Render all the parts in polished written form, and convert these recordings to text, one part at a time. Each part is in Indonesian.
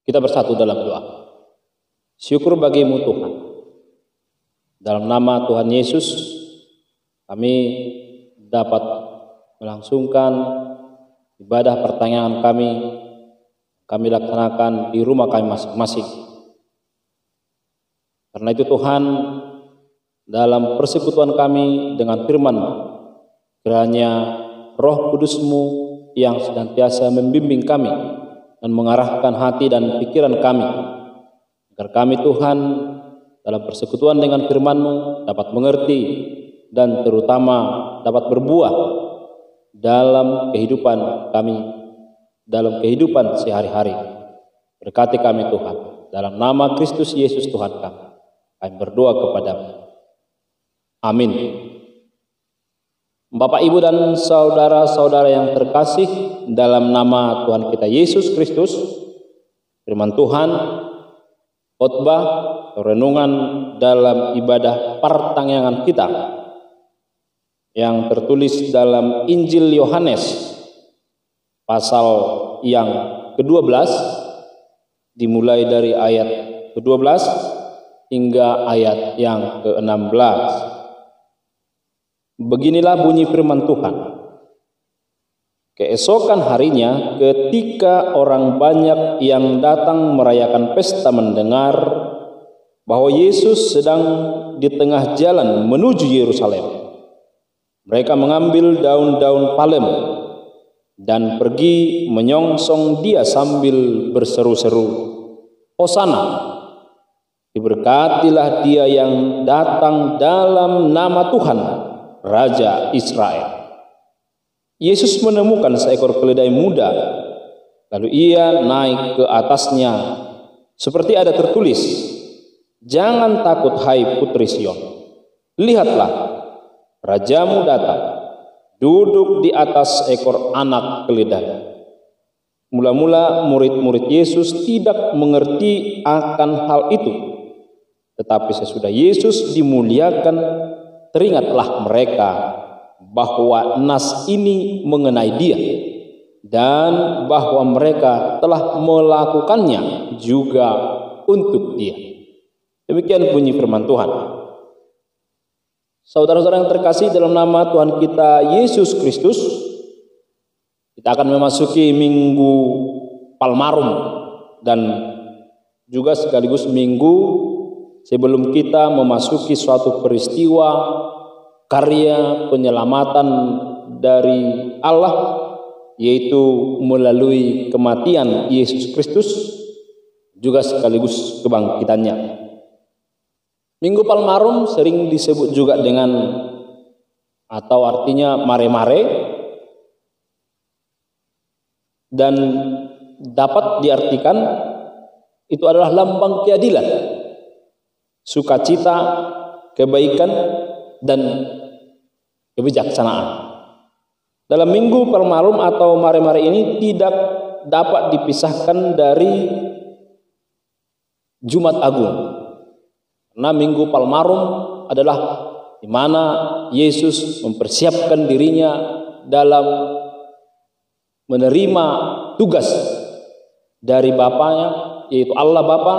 Kita bersatu dalam doa. Syukur bagimu Tuhan. Dalam nama Tuhan Yesus, kami dapat melangsungkan ibadah pertanyaan kami laksanakan di rumah kami masing-masing. Karena itu Tuhan, dalam persekutuan kami dengan firman, kiranya Roh Kudus-Mu yang senantiasa membimbing kami dan mengarahkan hati dan pikiran kami, agar kami Tuhan dalam persekutuan dengan firman-Mu dapat mengerti dan terutama dapat berbuah dalam kehidupan kami, dalam kehidupan sehari-hari. Berkati kami Tuhan, dalam nama Kristus Yesus Tuhan kami berdoa kepadamu. Amin. Bapak, Ibu, dan saudara-saudara yang terkasih, dalam nama Tuhan kita Yesus Kristus, firman Tuhan, khotbah, renungan dalam ibadah pertanyaan kita yang tertulis dalam Injil Yohanes pasal yang ke-12, dimulai dari ayat ke-12 hingga ayat yang ke-16. Beginilah bunyi firman Tuhan. Keesokan harinya, ketika orang banyak yang datang merayakan pesta mendengar bahwa Yesus sedang di tengah jalan menuju Yerusalem, mereka mengambil daun-daun palem dan pergi menyongsong Dia sambil berseru-seru, "Hosana, diberkatilah Dia yang datang dalam nama Tuhan, Raja Israel." Yesus menemukan seekor keledai muda, lalu Ia naik ke atasnya, seperti ada tertulis, "Jangan takut, hai putri Sion. Lihatlah, Rajamu datang, duduk di atas ekor anak keledai." Mula-mula murid-murid Yesus tidak mengerti akan hal itu, tetapi sesudah Yesus dimuliakan, teringatlah mereka bahwa nas ini mengenai Dia dan bahwa mereka telah melakukannya juga untuk Dia. Demikian bunyi firman Tuhan. Saudara-saudara yang terkasih, dalam nama Tuhan kita Yesus Kristus, kita akan memasuki Minggu Palmarum dan juga sekaligus minggu sebelum kita memasuki suatu peristiwa karya penyelamatan dari Allah, yaitu melalui kematian Yesus Kristus juga sekaligus kebangkitannya. Minggu Palmarum sering disebut juga dengan atau artinya mare-mare, dan dapat diartikan itu adalah lambang keadilan, sukacita, kebaikan, dan kebijaksanaan. Dalam Minggu Palmarum atau mare-mare ini tidak dapat dipisahkan dari Jumat Agung. Karena Minggu Palmarum adalah di mana Yesus mempersiapkan dirinya dalam menerima tugas dari Bapanya, yaitu Allah Bapa,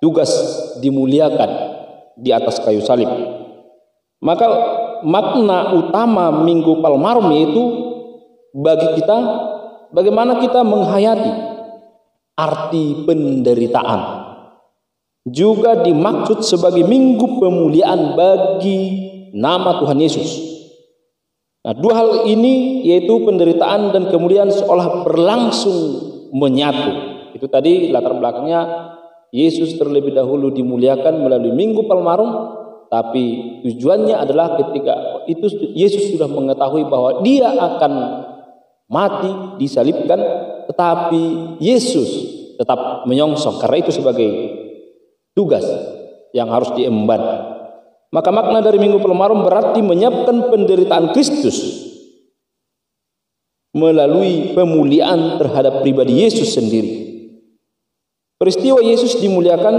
tugas dimuliakan di atas kayu salib. Maka makna utama Minggu Palmarum yaitu bagi kita, bagaimana kita menghayati arti penderitaan. Juga dimaksud sebagai minggu pemuliaan bagi nama Tuhan Yesus. Nah, dua hal ini yaitu penderitaan dan kemuliaan seolah berlangsung menyatu. Itu tadi latar belakangnya, Yesus terlebih dahulu dimuliakan melalui Minggu Palmarum, tapi tujuannya adalah ketika itu Yesus sudah mengetahui bahwa Dia akan mati, disalibkan, tetapi Yesus tetap menyongsong, karena itu sebagai tugas yang harus diemban. Maka makna dari Minggu Palmarum berarti menyiapkan penderitaan Kristus melalui pemuliaan terhadap pribadi Yesus sendiri. Peristiwa Yesus dimuliakan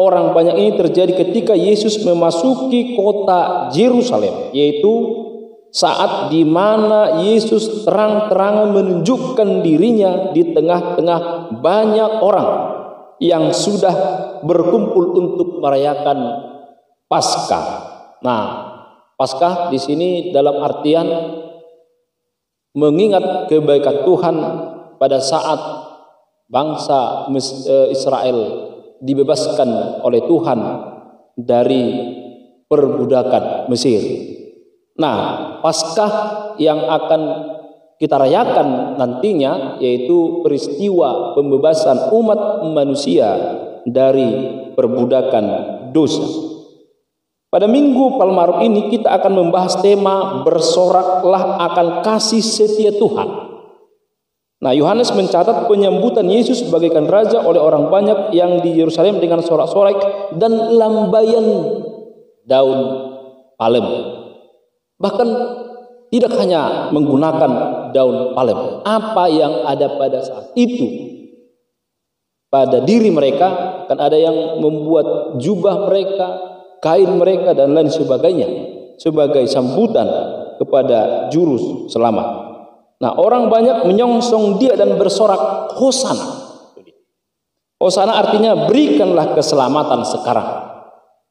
orang banyak ini terjadi ketika Yesus memasuki kota Yerusalem, yaitu saat di mana Yesus terang-terangan menunjukkan dirinya di tengah-tengah banyak orang yang sudah berkumpul untuk merayakan Paskah. Nah, Paskah di sini dalam artian mengingat kebaikan Tuhan pada saat bangsa Israel dibebaskan oleh Tuhan dari perbudakan Mesir. Nah, Paskah yang akan kita rayakan nantinya yaitu peristiwa pembebasan umat manusia dari perbudakan dosa. Pada Minggu Palmarum ini kita akan membahas tema bersoraklah akan kasih setia Tuhan. Nah, Yohanes mencatat penyambutan Yesus bagaikan raja oleh orang banyak yang di Yerusalem dengan sorak-sorai dan lambaian daun palem. Bahkan tidak hanya menggunakan daun palem, apa yang ada pada saat itu pada diri mereka, kan ada yang membuat jubah mereka, kain mereka dan lain sebagainya sebagai sambutan kepada juru selamat. Nah, orang banyak menyongsong dia dan bersorak Hosana. Hosana artinya berikanlah keselamatan sekarang.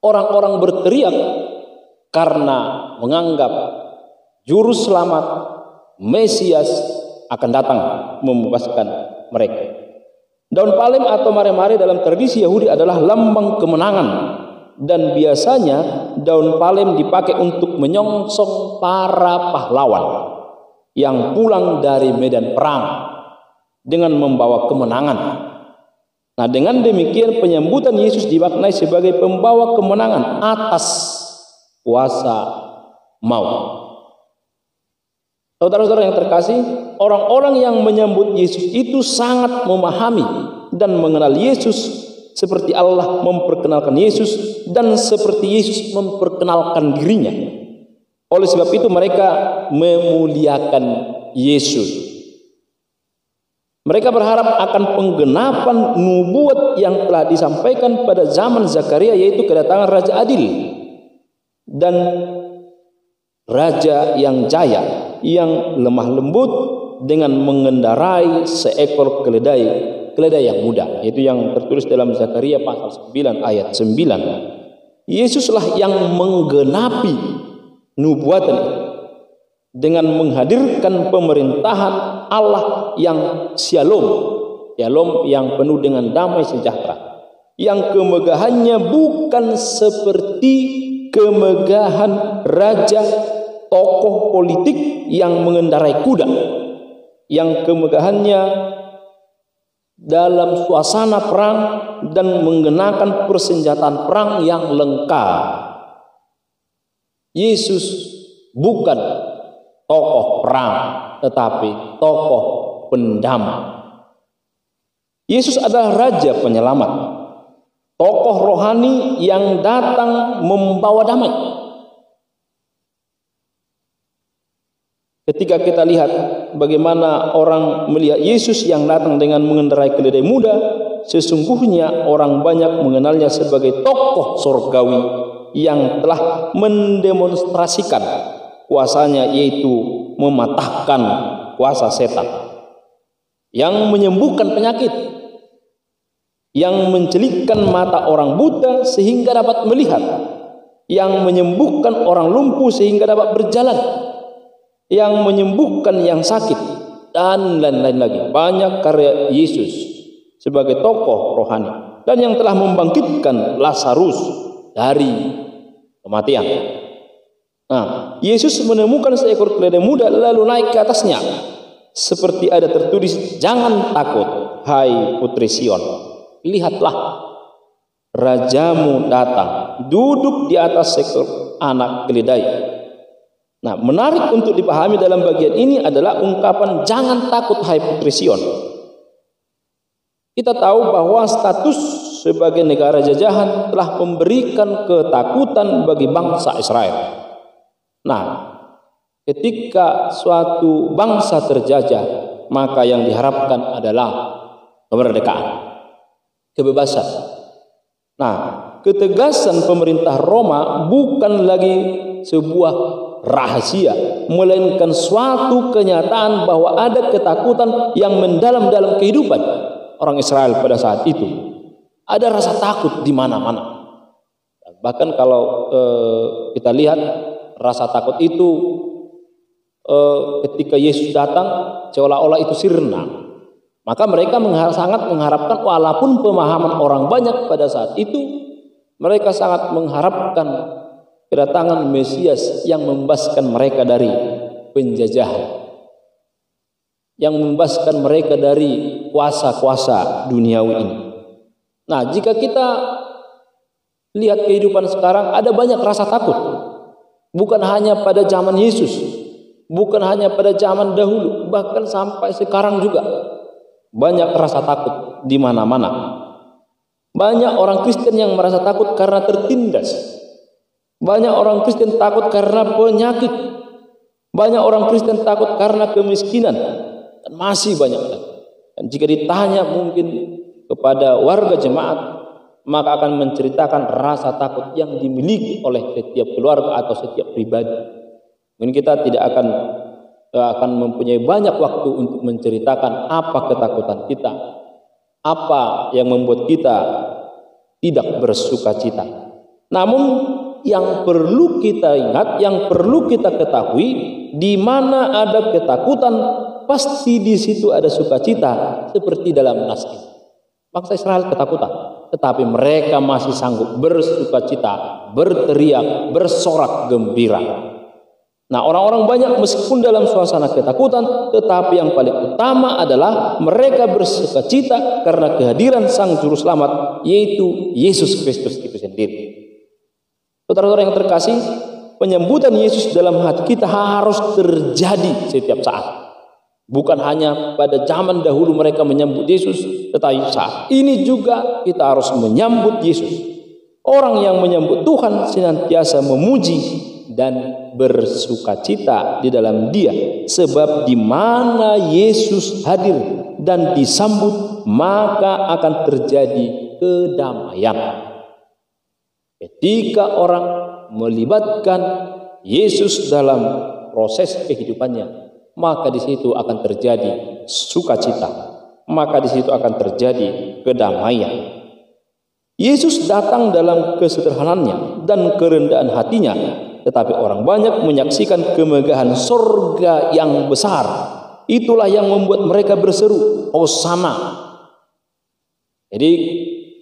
Orang-orang berteriak karena menganggap juru selamat Mesias akan datang membebaskan mereka. Daun palem atau mare-mare dalam tradisi Yahudi adalah lambang kemenangan, dan biasanya daun palem dipakai untuk menyongsong para pahlawan yang pulang dari medan perang dengan membawa kemenangan. Nah, dengan demikian penyambutan Yesus dimaknai sebagai pembawa kemenangan atas kuasa maut. Saudara-saudara yang terkasih, orang-orang yang menyambut Yesus itu sangat memahami dan mengenal Yesus seperti Allah memperkenalkan Yesus dan seperti Yesus memperkenalkan dirinya. Oleh sebab itu mereka memuliakan Yesus. Mereka berharap akan penggenapan nubuat yang telah disampaikan pada zaman Zakaria, yaitu kedatangan Raja Adil dan Raja yang jaya, yang lemah lembut dengan mengendarai seekor keledai yang muda. Itu yang tertulis dalam Zakaria pasal 9 ayat 9. Yesuslah yang menggenapi nubuatan itu dengan menghadirkan pemerintahan Allah yang shalom yang penuh dengan damai sejahtera, yang kemegahannya bukan seperti kemegahan raja tokoh politik yang mengendarai kuda, yang kemegahannya dalam suasana perang dan mengenakan persenjataan perang yang lengkap. Yesus bukan tokoh perang, tetapi tokoh pendamai. Yesus adalah Raja Penyelamat, tokoh rohani yang datang membawa damai. Ketika kita lihat bagaimana orang melihat Yesus yang datang dengan mengendarai keledai muda, sesungguhnya orang banyak mengenalnya sebagai tokoh surgawi yang telah mendemonstrasikan kuasanya, yaitu mematahkan kuasa setan, yang menyembuhkan penyakit, yang mencelikkan mata orang buta sehingga dapat melihat, yang menyembuhkan orang lumpuh sehingga dapat berjalan, yang menyembuhkan yang sakit, dan lain-lain lagi. Banyak karya Yesus sebagai tokoh rohani, dan yang telah membangkitkan Lazarus dari kematian. Nah, Yesus menemukan seekor keledai muda lalu naik ke atasnya, seperti ada tertulis, "Jangan takut, hai putri Sion. Lihatlah, rajamu datang, duduk di atas seekor anak keledai." Nah, menarik untuk dipahami dalam bagian ini adalah ungkapan "jangan takut, hai putri Sion". Kita tahu bahwa status sebagai negara jajahan telah memberikan ketakutan bagi bangsa Israel. Nah, ketika suatu bangsa terjajah, maka yang diharapkan adalah kemerdekaan, kebebasan. Nah, ketegasan pemerintah Roma bukan lagi sebuah rahasia, melainkan suatu kenyataan bahwa ada ketakutan yang mendalam dalam kehidupan orang Israel pada saat itu. Ada rasa takut di mana-mana. Bahkan kalau kita lihat rasa takut itu ketika Yesus datang seolah-olah itu sirna. Maka mereka sangat mengharapkan, walaupun pemahaman orang banyak pada saat itu, mereka sangat mengharapkan kedatangan Mesias yang membebaskan mereka dari penjajahan, yang membebaskan mereka dari kuasa-kuasa duniawi ini. Nah, jika kita lihat kehidupan sekarang, ada banyak rasa takut. Bukan hanya pada zaman Yesus, bukan hanya pada zaman dahulu, bahkan sampai sekarang juga banyak rasa takut di mana-mana. Banyak orang Kristen yang merasa takut karena tertindas. Banyak orang Kristen takut karena penyakit. Banyak orang Kristen takut karena kemiskinan. Dan masih banyak lagi. Dan jika ditanya mungkin kepada warga jemaat, maka akan menceritakan rasa takut yang dimiliki oleh setiap keluarga atau setiap pribadi. Mungkin kita tidak akan mempunyai banyak waktu untuk menceritakan apa ketakutan kita, apa yang membuat kita tidak bersukacita. Namun yang perlu kita ingat, yang perlu kita ketahui, di mana ada ketakutan, pasti di situ ada sukacita, seperti dalam nas ini. Bangsa Israel ketakutan, tetapi mereka masih sanggup bersukacita, berteriak, bersorak gembira. Nah, orang-orang banyak meskipun dalam suasana ketakutan, tetapi yang paling utama adalah mereka bersukacita karena kehadiran Sang Juru Selamat, yaitu Yesus Kristus itu sendiri. Saudara-saudara yang terkasih, penyambutan Yesus dalam hati kita harus terjadi setiap saat. Bukan hanya pada zaman dahulu mereka menyambut Yesus, tetapi saat ini juga kita harus menyambut Yesus. Orang yang menyambut Tuhan senantiasa memuji dan bersukacita di dalam Dia, sebab di mana Yesus hadir dan disambut, maka akan terjadi kedamaian. Ketika orang melibatkan Yesus dalam proses kehidupannya, maka di situ akan terjadi sukacita, maka di situ akan terjadi kedamaian. Yesus datang dalam kesederhanaannya dan kerendahan hatinya, tetapi orang banyak menyaksikan kemegahan sorga yang besar. Itulah yang membuat mereka berseru, Hosana. Jadi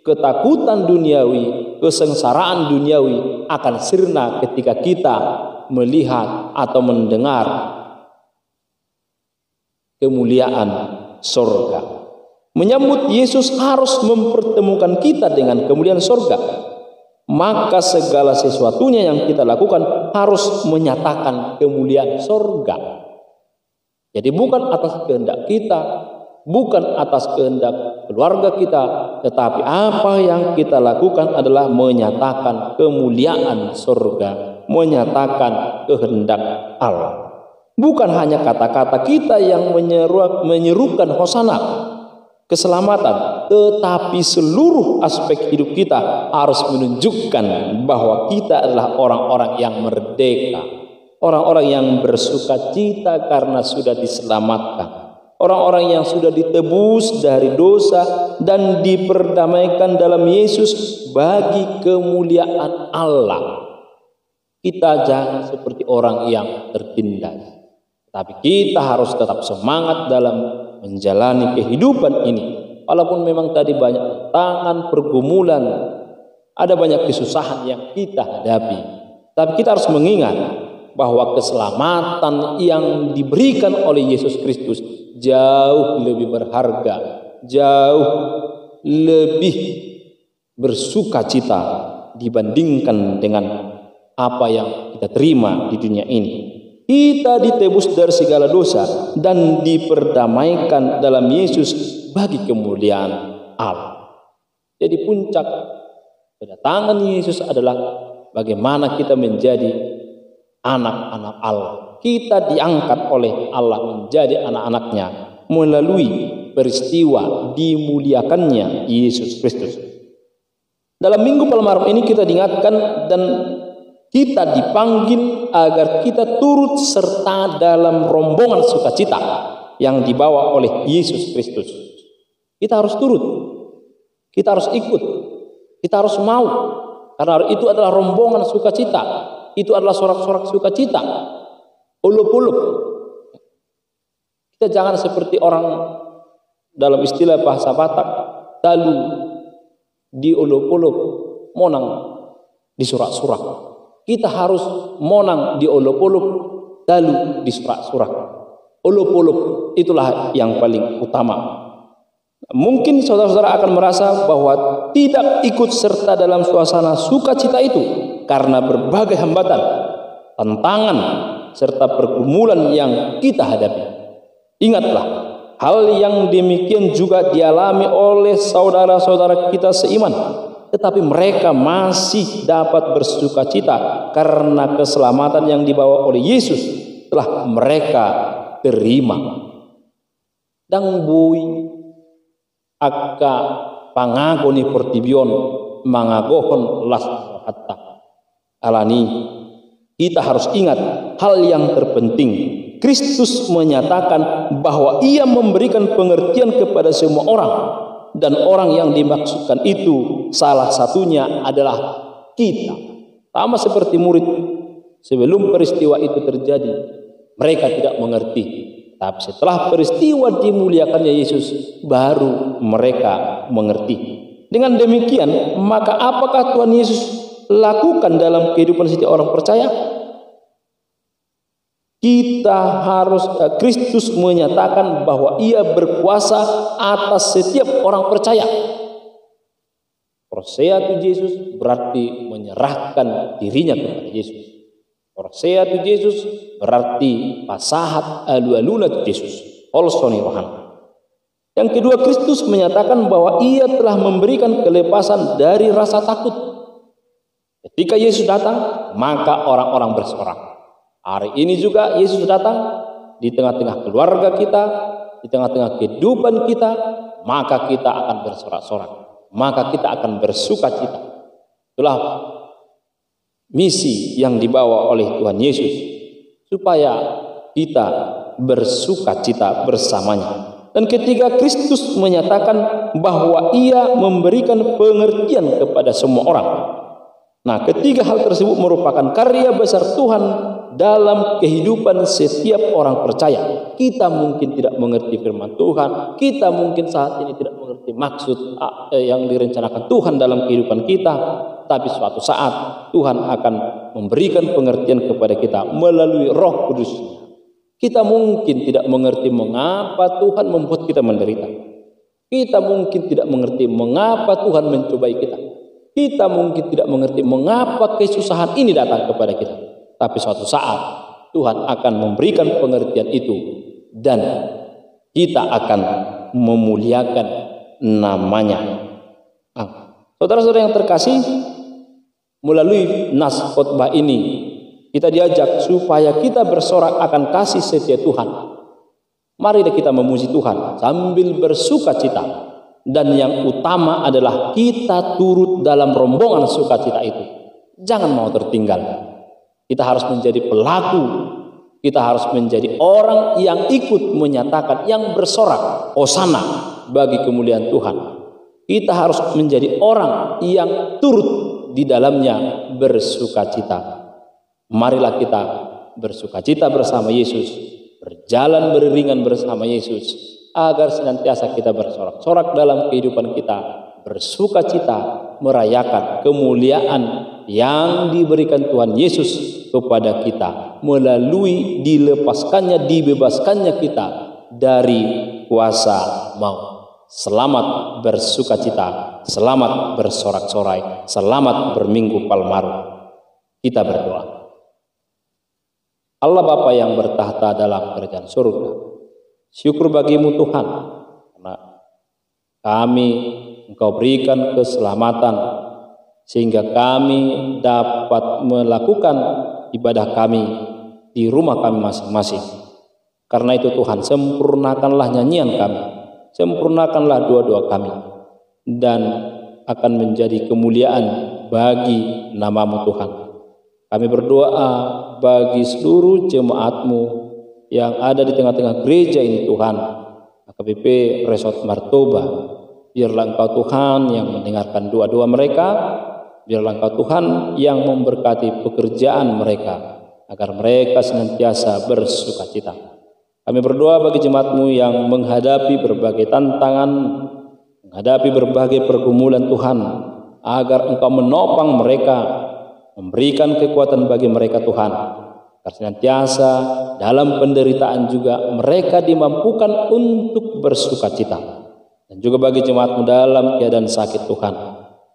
ketakutan duniawi, kesengsaraan duniawi akan sirna ketika kita melihat atau mendengar kemuliaan sorga. Menyambut Yesus harus mempertemukan kita dengan kemuliaan sorga. Maka segala sesuatunya yang kita lakukan harus menyatakan kemuliaan sorga. Jadi bukan atas kehendak kita, bukan atas kehendak keluarga kita, tetapi apa yang kita lakukan adalah menyatakan kemuliaan sorga, menyatakan kehendak Allah. Bukan hanya kata-kata kita yang menyerukan Hosana, keselamatan, tetapi seluruh aspek hidup kita harus menunjukkan bahwa kita adalah orang-orang yang merdeka, orang-orang yang bersukacita karena sudah diselamatkan, orang-orang yang sudah ditebus dari dosa dan diperdamaikan dalam Yesus bagi kemuliaan Allah. Kita jangan seperti orang yang tertindas, tapi kita harus tetap semangat dalam menjalani kehidupan ini. Walaupun memang tadi banyak tantangan, pergumulan, ada banyak kesusahan yang kita hadapi, tapi kita harus mengingat bahwa keselamatan yang diberikan oleh Yesus Kristus jauh lebih berharga, jauh lebih bersukacita dibandingkan dengan apa yang kita terima di dunia ini. Kita ditebus dari segala dosa dan diperdamaikan dalam Yesus bagi kemuliaan Allah. Jadi puncak kedatangan Yesus adalah bagaimana kita menjadi anak-anak Allah. Kita diangkat oleh Allah menjadi anak-anaknya melalui peristiwa dimuliakannya Yesus Kristus. Dalam Minggu Palmarum ini kita diingatkan dan kita dipanggil agar kita turut serta dalam rombongan sukacita yang dibawa oleh Yesus Kristus. Kita harus turut, kita harus ikut, kita harus mau, karena itu adalah rombongan sukacita, itu adalah sorak-sorak sukacita, ulup-ulup. Kita jangan seperti orang dalam istilah bahasa Batak, dalu di ulup-ulup, monang di surak-surak. Kita harus monang di ulup-ulup, dalu di surak-surak. Ulup-ulup itulah yang paling utama. Mungkin saudara-saudara akan merasa bahwa tidak ikut serta dalam suasana sukacita itu karena berbagai hambatan, tantangan, serta pergumulan yang kita hadapi. Ingatlah, hal yang demikian juga dialami oleh saudara-saudara kita seiman, tetapi mereka masih dapat bersukacita karena keselamatan yang dibawa oleh Yesus telah mereka terima. Dang bui akka pangagoni pertibion mangagohon las hatta alani. Kita harus ingat hal yang terpenting. Kristus menyatakan bahwa ia memberikan pengertian kepada semua orang, dan orang yang dimaksudkan itu salah satunya adalah kita. Sama seperti murid sebelum peristiwa itu terjadi, mereka tidak mengerti. Tapi setelah peristiwa dimuliakannya Yesus, baru mereka mengerti. Dengan demikian, maka apakah Tuhan Yesus lakukan dalam kehidupan setiap orang percaya? Kristus menyatakan bahwa ia berkuasa atas setiap orang percaya. Percaya tu Yesus berarti menyerahkan dirinya kepada Yesus. Percaya tu Yesus berarti pasahat alu-aluna tu Yesus. Olsoni rohan. Yang kedua, Kristus menyatakan bahwa ia telah memberikan kelepasan dari rasa takut. Ketika Yesus datang, maka orang-orang bersorak. Hari ini juga Yesus datang di tengah-tengah keluarga kita, di tengah-tengah kehidupan kita, maka kita akan bersorak-sorak, maka kita akan bersukacita. Itulah misi yang dibawa oleh Tuhan Yesus, supaya kita bersukacita bersamanya. Dan ketiga, Kristus menyatakan bahwa ia memberikan pengertian kepada semua orang. Nah, ketiga hal tersebut merupakan karya besar Tuhan dalam kehidupan setiap orang percaya. Kita mungkin tidak mengerti firman Tuhan, kita mungkin saat ini tidak mengerti maksud yang direncanakan Tuhan dalam kehidupan kita, tapi suatu saat Tuhan akan memberikan pengertian kepada kita melalui Roh Kudus. Kita mungkin tidak mengerti mengapa Tuhan membuat kita menderita. Kita mungkin tidak mengerti mengapa Tuhan mencobai kita. Kita mungkin tidak mengerti mengapa kesusahan ini datang kepada kita. Tapi suatu saat Tuhan akan memberikan pengertian itu, dan kita akan memuliakan namanya. Saudara-saudara yang terkasih, melalui nas khotbah ini kita diajak supaya kita bersorak akan kasih setia Tuhan. Mari kita memuji Tuhan sambil bersukacita. Dan yang utama adalah kita turut dalam rombongan sukacita itu. Jangan mau tertinggal. Kita harus menjadi pelaku. Kita harus menjadi orang yang ikut menyatakan, yang bersorak hosana bagi kemuliaan Tuhan. Kita harus menjadi orang yang turut di dalamnya bersukacita. Marilah kita bersukacita bersama Yesus, berjalan beriringan bersama Yesus, agar senantiasa kita bersorak-sorak dalam kehidupan kita, bersukacita merayakan kemuliaan yang diberikan Tuhan Yesus kepada kita melalui dibebaskannya kita dari kuasa maut. Selamat bersukacita, selamat bersorak-sorai, selamat berminggu Palmaru. Kita berdoa. Allah Bapa yang bertahta dalam kerajaan surga, syukur bagimu Tuhan, karena kami Engkau berikan keselamatan sehingga kami dapat melakukan ibadah kami di rumah kami masing-masing. Karena itu Tuhan, sempurnakanlah nyanyian kami, sempurnakanlah doa-doa kami, dan akan menjadi kemuliaan bagi namamu Tuhan. Kami berdoa bagi seluruh jemaat-Mu yang ada di tengah-tengah gereja ini Tuhan, AKBP Resort Martoba. Biarlah Engkau Tuhan yang mendengarkan doa-doa mereka, biarlah Engkau Tuhan yang memberkati pekerjaan mereka, agar mereka senantiasa bersukacita. Kami berdoa bagi jemaat-Mu yang menghadapi berbagai tantangan, menghadapi berbagai pergumulan Tuhan, agar Engkau menopang mereka, memberikan kekuatan bagi mereka Tuhan, agar senantiasa dalam penderitaan juga mereka dimampukan untuk bersukacita. Dan juga bagi jemaat-Mu dalam keadaan sakit Tuhan,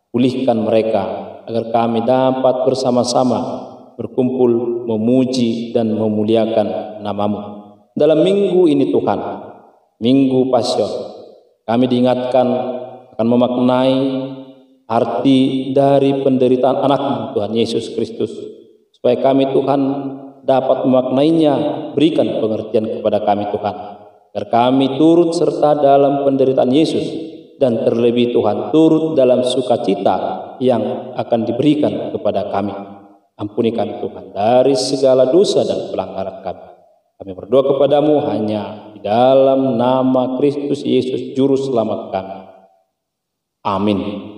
pulihkan mereka agar kami dapat bersama-sama berkumpul memuji dan memuliakan nama-Mu. Dalam minggu ini Tuhan, Minggu Pasion, kami diingatkan akan memaknai arti dari penderitaan anak-Mu Tuhan Yesus Kristus, supaya kami Tuhan dapat memaknainya. Berikan pengertian kepada kami Tuhan, agar kami turut serta dalam penderitaan Yesus, dan terlebih Tuhan turut dalam sukacita yang akan diberikan kepada kami. Ampuni kami Tuhan dari segala dosa dan pelanggaran kami. Kami berdoa kepadamu hanya di dalam nama Kristus Yesus Juru Selamat kami. Amin.